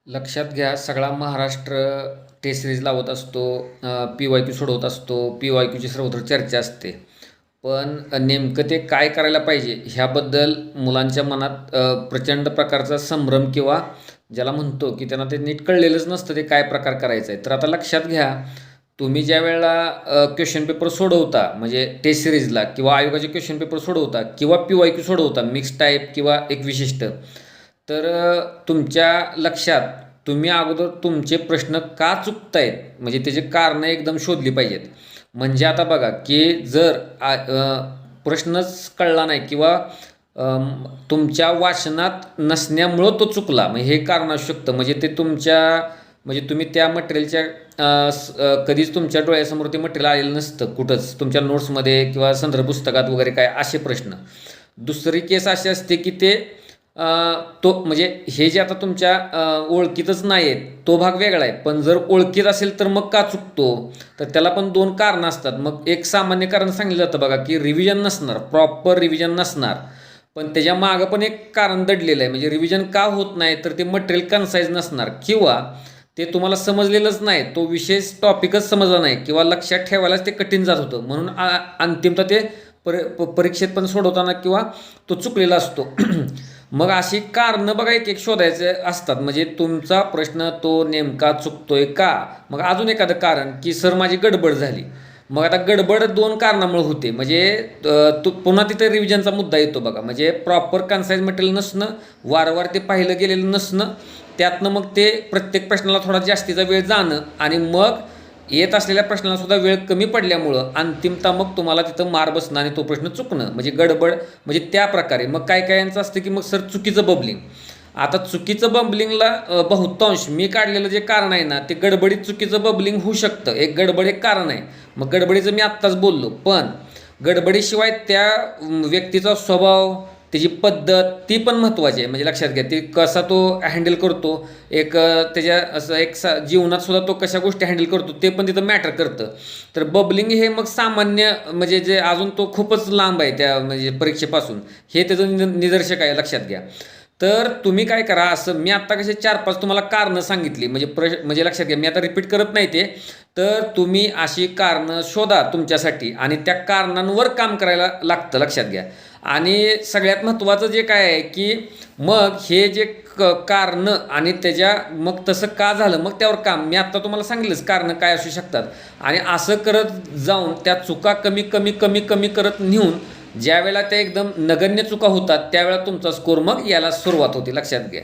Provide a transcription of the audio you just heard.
लक्षात घ्या, सगळा महाराष्ट्र टेस्ट सिरीज लावत असतो. पी-वाय-क्यू सोडवत असतो. पी-वाय-क्यूची सर्वत्र चर्चा असते. पण नेमकं ते काय करायला पाहिजे ह्याबद्दल मुलांच्या मनात प्रचंड प्रकारचा संभ्रम किंवा ज्याला म्हणतो की त्यांना ते नीट कळलेलंच नसतं ते काय प्रकार करायचा आहे. तर आता लक्षात घ्या, तुम्ही ज्या वेळेला क्वेश्चन पेपर सोडवता म्हणजे टेस्ट सिरीजला किंवा आयोगाचे क्वेश्चन पेपर सोडवता किंवा पी-वाय-क्यू सोडवता मिक्स टाईप किंवा एक विशिष्ट, तर तुमच्या लक्षात तुम्ही अगोदर तुमचे प्रश्न का चुकतायत म्हणजे त्याची कारणं एकदम शोधली पाहिजेत. म्हणजे आता बघा की जर प्रश्नच कळला नाही किंवा तुमच्या वाचनात नसण्यामुळं तो चुकला, म्हणजे हे कारण असू शकतं. म्हणजे ते तुमच्या म्हणजे तुम्ही त्या मटेरियलच्या कधीच तुमच्या डोळ्यासमोर ते मटेरियल आलेलं नसतं कुठंच तुमच्या नोट्समध्ये किंवा संदर्भ पुस्तकात वगैरे काय असे प्रश्न. दुसरी केस अशी असते की ते तो म्हणजे हे जे आता तुमच्या ओळखीतच नाही आहेत तो भाग वेगळा आहे. पण जर ओळखीत असेल तर मग का चुकतो, तर त्याला पण दोन कारणं असतात. मग एक सामान्य कारण सांगितलं जातं बघा की रिव्हिजन नसणार, प्रॉपर रिव्हिजन नसणार. पण त्याच्या मागं पण एक कारण दडलेलं आहे. म्हणजे रिव्हिजन का होत नाही, तर ते मटेरियल कन्साईज नसणार किंवा ते तुम्हाला समजलेलंच नाही, तो विशेष टॉपिकच समजला नाही किंवा लक्षात ठेवायलाच ते कठीण जात होतं. म्हणून अंतिमतः ते परीक्षेत पण सोडवताना किंवा तो चुकलेला असतो. मग अशी कारणं बघा एक एक शोधायचे असतात. म्हणजे तुमचा प्रश्न तो नेमका चुकतोय का. मग अजून एखादं कारण की सर माझी गडबड झाली. मग आता गडबड दोन कारणामुळे होते. म्हणजे पुन्हा तिथे रिव्हिजनचा मुद्दा येतो बघा. म्हणजे प्रॉपर कन्साईज मटेरियल नसणं, वारंवार ते पाहिलं गेलेलं नसणं, त्यातनं मग ते प्रत्येक प्रश्नाला थोडा जास्तीचा वेळ जाणं आणि मग येत असलेल्या प्रश्नाला सुद्धा वेळ कमी पडल्यामुळं अंतिमतः मग तुम्हाला तिथं मार बसणं आणि तो प्रश्न चुकणं. म्हणजे गडबड म्हणजे त्या प्रकारे. मग काय काय यांचं असतं की मग सर चुकीचं बबलिंग. आता चुकीचं बबलिंगला बहुतांश मी काढलेलं जे कारण आहे ना, ते गडबडीत चुकीचं बबलिंग होऊ शकतं. एक गडबड एक कारण आहे. मग गडबडीचं मी आत्ताच बोललो. पण गडबडीशिवाय त्या व्यक्तीचा स्वभाव, त्याची पद्धत ती पण महत्त्वाची आहे. म्हणजे लक्षात घ्या, ती कसा तो हँडल करतो, एक त्याच्या असं एक जीवनात सुद्धा तो कशा गोष्टी हँडल करतो ते पण तिथं मॅटर करतं. तर बबलिंग हे मग सामान्य म्हणजे जे अजून तो खूपच लांब आहे त्या म्हणजे परीक्षेपासून, हे त्याचं निदर्शक आहे. लक्षात घ्या. तर तुम्ही काय करा, असं मी आत्ता कसे 4-5 तुम्हाला कारणं सांगितली म्हणजे म्हणजे लक्षात घ्या, मी आता रिपीट करत नाही ते. तर तुम्ही अशी कारणं शोधा तुमच्यासाठी आणि त्या कारणांवर काम करायला लागतं. लक्षात घ्या. आणि सगळ्यात महत्त्वाचं जे काय आहे की मग हे जे कारणं आणि त्याच्या मग तसं का झालं मग त्यावर काम. मी आत्ता तुम्हाला सांगितलंच कारणं काय असू शकतात. आणि असं करत जाऊन त्या चुका कमी कमी कमी कमी करत नेऊन ज्या वेळेला त्या एकदम नगण्य चुका होतात त्यावेळेला तुमचा स्कोर मग यायला सुरुवात होते. लक्षात घ्या.